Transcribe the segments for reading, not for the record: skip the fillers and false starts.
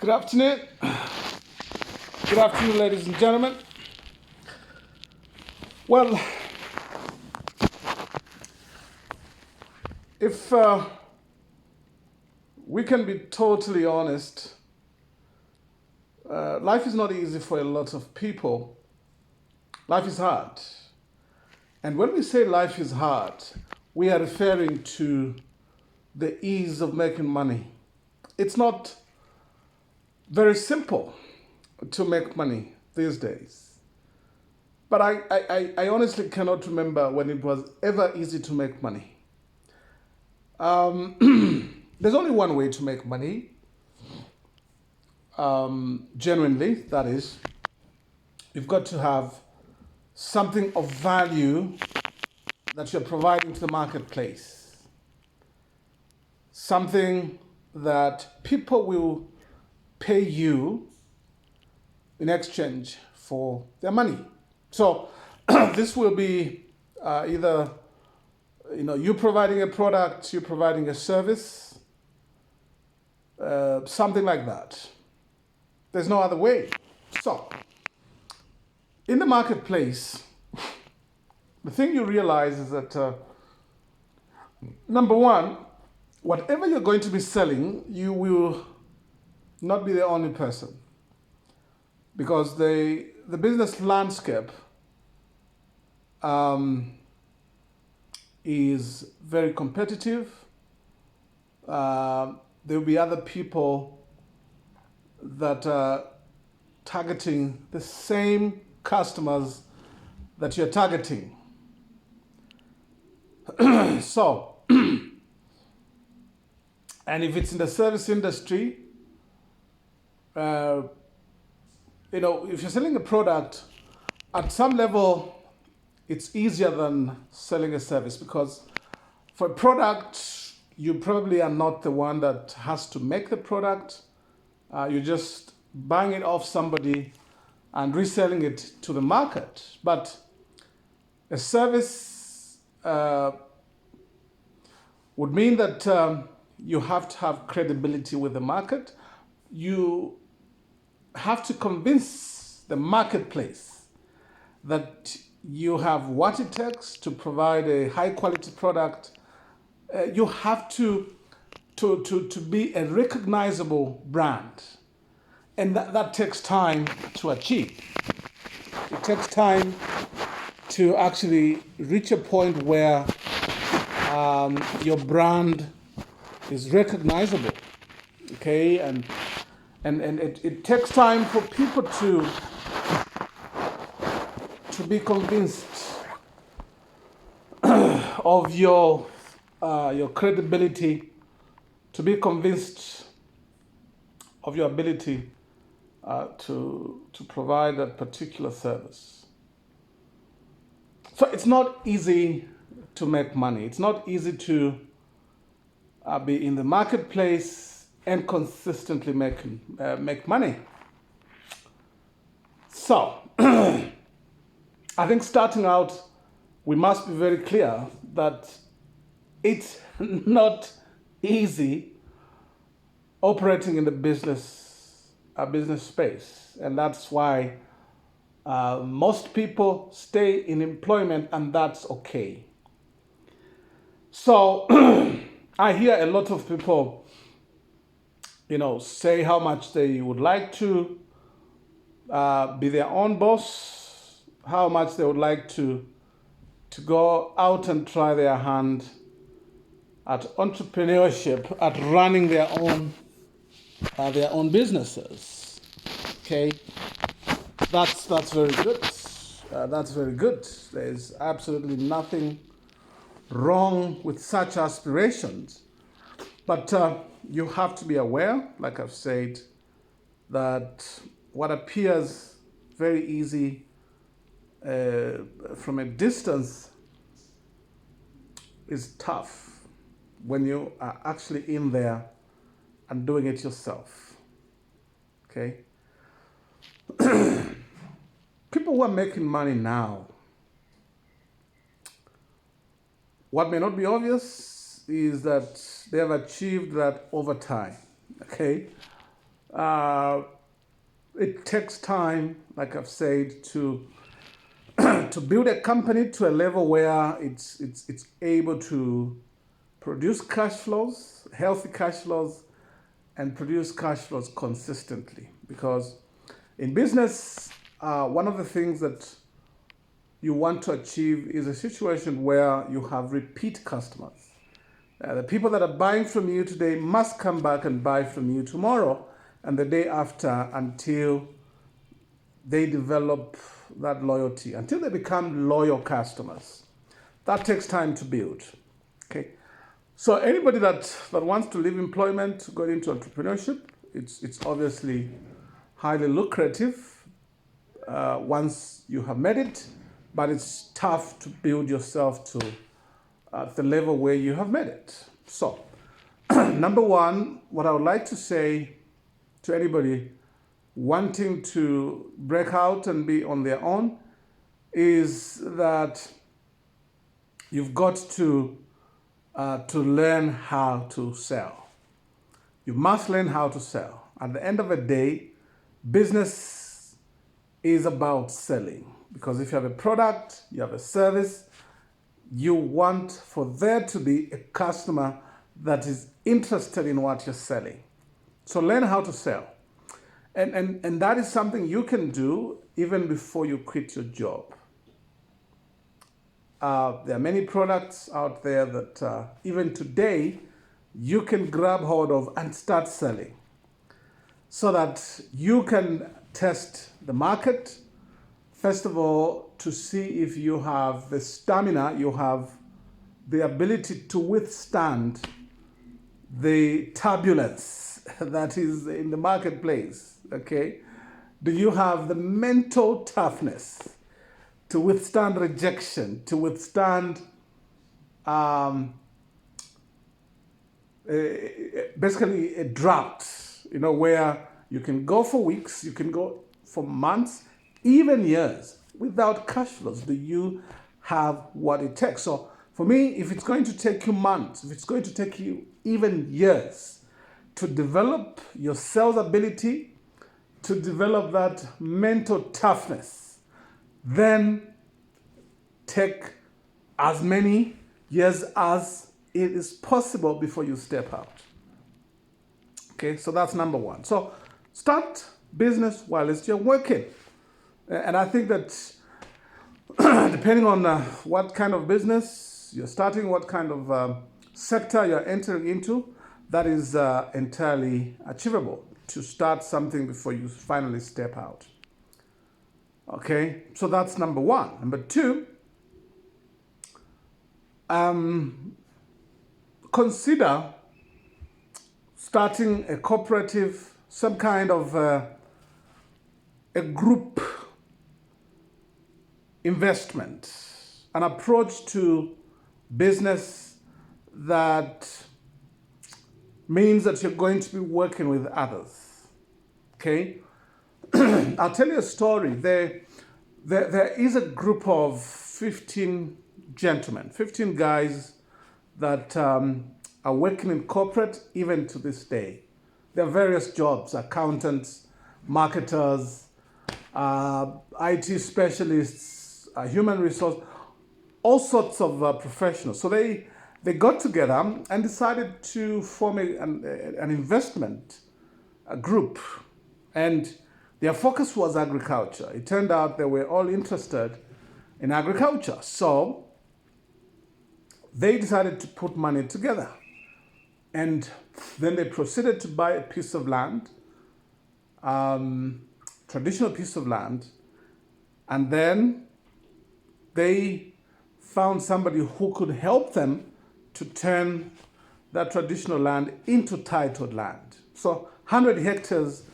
Good afternoon. Good afternoon, ladies and gentlemen. Well, if we can be totally honest, life is not easy for a lot of people. Life is hard. And when we say life is hard, we are referring to the ease of making money. It's not very simple to make money these days. But I honestly cannot remember when it was ever easy to make money. There's only one way to make money, genuinely, that is, you've got to have something of value that you're providing to the marketplace, something that people will pay you in exchange for their money. So this will be either you providing a product, you providing a service, something like that. There's no other way. So in the marketplace, the thing you realize is that number one, whatever you're going to be selling, you will not be the only person, because the business landscape is very competitive. There will be other people that are targeting the same customers that you're targeting. So, and if it's in the service industry, if you're selling a product, at some level, it's easier than selling a service, because for a product, you probably are not the one that has to make the product. You're just buying it off somebody and reselling it to the market. But a service would mean that you have to have credibility with the market. You have to convince the marketplace that you have what it takes to provide a high quality product. You have to be a recognizable brand. And that takes time to achieve. It takes time to actually reach a point where your brand is recognizable. Okay, and it takes time for people to be convinced of your credibility, to be convinced of your ability to provide a particular service. So it's not easy to make money. It's not easy to be in the marketplace and consistently make money. So I think starting out, we must be very clear that it's not easy operating in the business space, and that's why most people stay in employment, and that's okay. So I hear a lot of people, say how much they would like to be their own boss, how much they would like to go out and try their hand at entrepreneurship, at running their own businesses. Okay, that's very good. That's very good. There's absolutely nothing wrong with such aspirations, but you have to be aware, like I've said, that what appears very easy from a distance is tough when you are actually in there and doing it yourself. Okay? People who are making money now, what may not be obvious is that they have achieved that over time. Okay? Uh, it takes time, like I've said, to to build a company to a level where it's able to produce cash flows, healthy cash flows, and produce cash flows consistently. Because in business, one of the things that you want to achieve is a situation where you have repeat customers. The people that are buying from you today must come back and buy from you tomorrow and the day after until they develop that loyalty, until they become loyal customers. That takes time to build. Okay. So anybody that wants to leave employment, go into entrepreneurship, it's obviously highly lucrative once you have made it, but it's tough to build yourself to the level where you have made it. So, number one, what I would like to say to anybody wanting to break out and be on their own is that you've got to learn how to sell. You must learn how to sell. At the end of the day, business is about selling. Because if you have a product, you have a service, you want for there to be a customer that is interested in what you're selling. So learn how to sell. And that is something you can do even before you quit your job. There are many products out there that even today you can grab hold of and start selling so that you can test the market. First of all, to see if you have the stamina, you have the ability to withstand the turbulence that is in the marketplace, okay? Do you have the mental toughness to withstand rejection, to withstand basically a drought, where you can go for weeks, you can go for months, even years without cash flows? Do you have what it takes? So for me, if it's going to take you months, if it's going to take you even years to develop your sales ability, to develop that mental toughness, then take as many years as it is possible before you step out. Okay, so that's number one. So start business while you're working. And I think that depending on what kind of business you're starting, what kind of sector you're entering into, that is entirely achievable to start something before you finally step out. Okay, so that's number one. Number two, consider starting a cooperative, some kind of a group investment, an approach to business that means that you're going to be working with others. Okay? I'll tell you a story. There is a group of 15 gentlemen, 15 guys that are working in corporate even to this day. There are various jobs: accountants, marketers, IT specialists, human resource, all sorts of professionals. So they got together and decided to form an investment group, and their focus was agriculture. It turned out they were all interested in agriculture. So they decided to put money together. And then they proceeded to buy a piece of land, traditional piece of land. And then they found somebody who could help them to turn that traditional land into titled land. So 100 hectares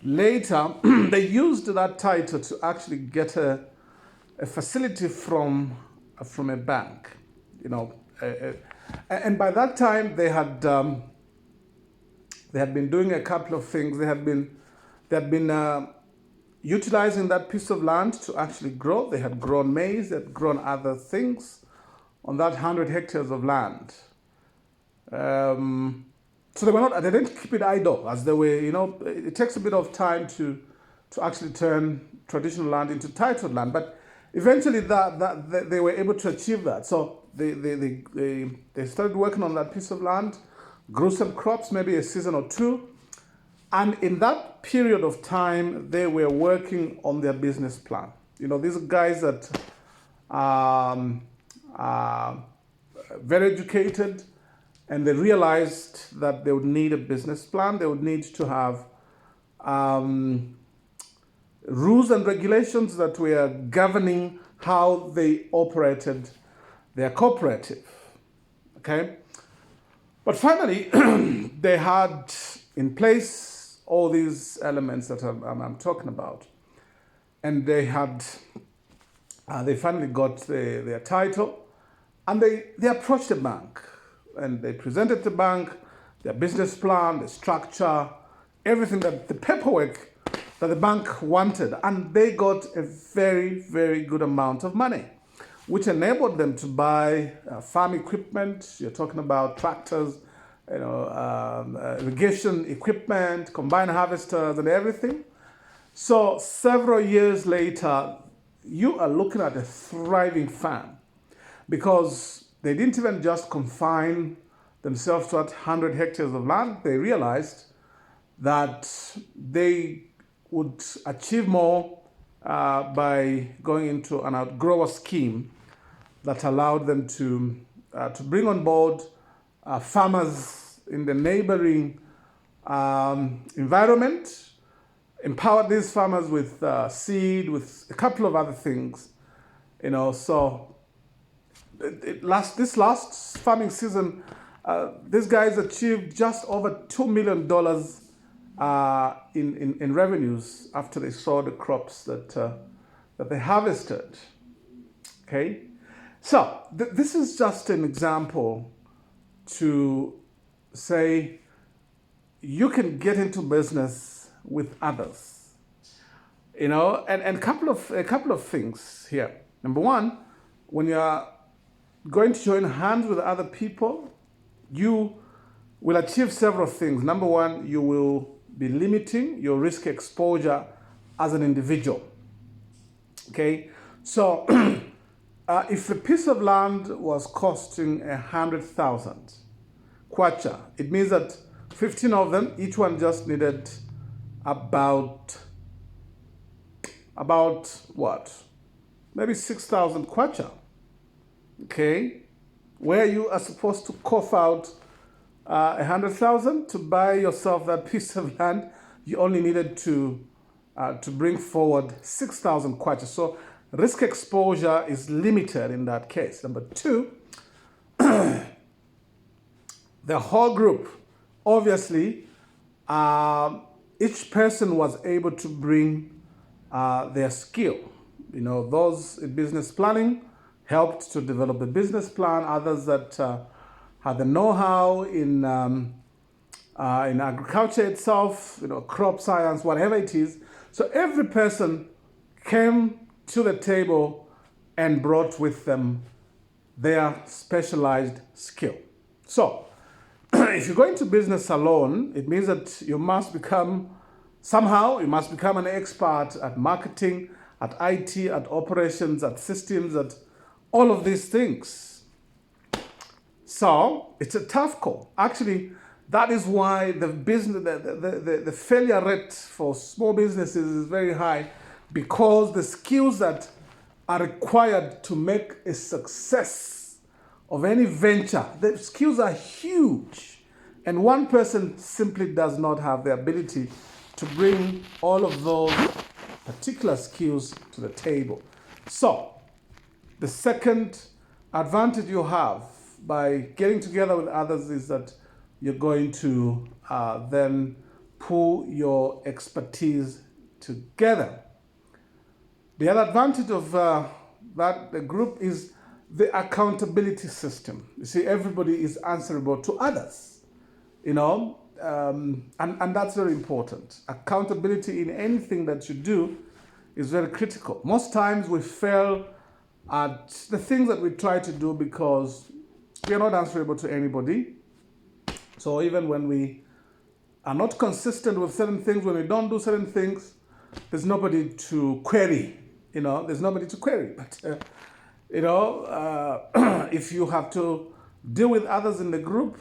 later, they used that title to actually get a facility from a bank, and by that time they had been doing a couple of things. They had been utilizing that piece of land to actually grow. They had grown maize, they had grown other things on that 100 hectares of land. So they didn't keep it idle as they were, it takes a bit of time to actually turn traditional land into titled land. But eventually they were able to achieve that. So they started working on that piece of land, grew some crops, maybe a season or two. And in that period of time, they were working on their business plan. These are guys that are very educated, and they realized that they would need a business plan. They would need to have rules and regulations that were governing how they operated their cooperative. Okay? But finally, they had in place all these elements that I'm talking about. And they finally got their title, and they approached the bank, and they presented the bank their business plan, the structure, everything, that the paperwork that the bank wanted, and they got a very, very good amount of money, which enabled them to buy farm equipment. You're talking about tractors, irrigation equipment, combine harvesters, and everything. So several years later, you are looking at a thriving farm, because they didn't even just confine themselves to that 100 hectares of land. They realized that they would achieve more by going into an outgrower scheme that allowed them to bring on board farmers in the neighboring environment, empower these farmers with seed, with a couple of other things, So this last farming season, these guys achieved just over $2 million in revenues after they saw the crops that they harvested. Okay, so this is just an example to say you can get into business with others, and a couple of things here. Number one, when you are going to join hands with other people, you will achieve several things. Number one, you will be limiting your risk exposure as an individual. Okay, so if a piece of land was costing 100,000 kwacha, it means that 15 of them, each one just needed about what? Maybe 6,000 kwacha. Okay, where you are supposed to cough out 100,000 to buy yourself that piece of land, you only needed to bring forward 6,000 kwacha. So risk exposure is limited in that case. Number two, the whole group, obviously, each person was able to bring their skill. Those in business planning helped to develop the business plan. Others that had the know-how in agriculture itself, crop science, whatever it is. So every person came to the table and brought with them their specialized skill. So if you go into business alone, it means that you must become an expert at marketing, at IT, at operations, at systems, at all of these things. So it's a tough call. Actually, that is why the failure rate for small businesses is very high, because the skills that are required to make a success of any venture, the skills are huge. And one person simply does not have the ability to bring all of those particular skills to the table. So the second advantage you have by getting together with others is that you're going to then pull your expertise together. The other advantage of the group is the accountability system. You see, everybody is answerable to others, and that's very important. Accountability in anything that you do is very critical. Most times we fail at the things that we try to do because we are not answerable to anybody. So even when we are not consistent with certain things, when we don't do certain things, there's nobody to query. There's nobody to query. But if you have to deal with others in the group,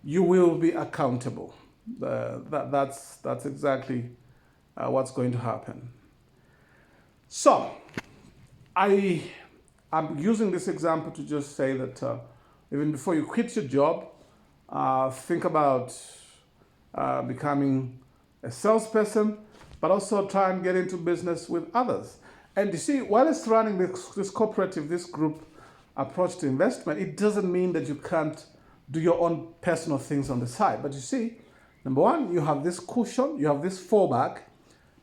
you will be accountable. That's exactly what's going to happen. So, I'm using this example to just say that even before you quit your job, think about becoming a salesperson, but also try and get into business with others. And you see, while it's running this cooperative, this group approach to investment, it doesn't mean that you can't do your own personal things on the side. But you see, number one, you have this cushion, you have this fallback.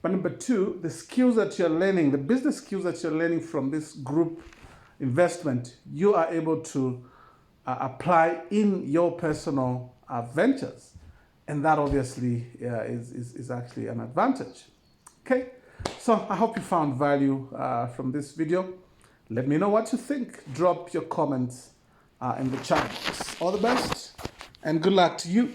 But number two, the skills that you're learning, the business skills that you're learning from this group investment, you are able to apply in your personal ventures. And that obviously is actually an advantage. Okay, so I hope you found value from this video. Let me know what you think. Drop your comments in the chat box. All the best and good luck to you.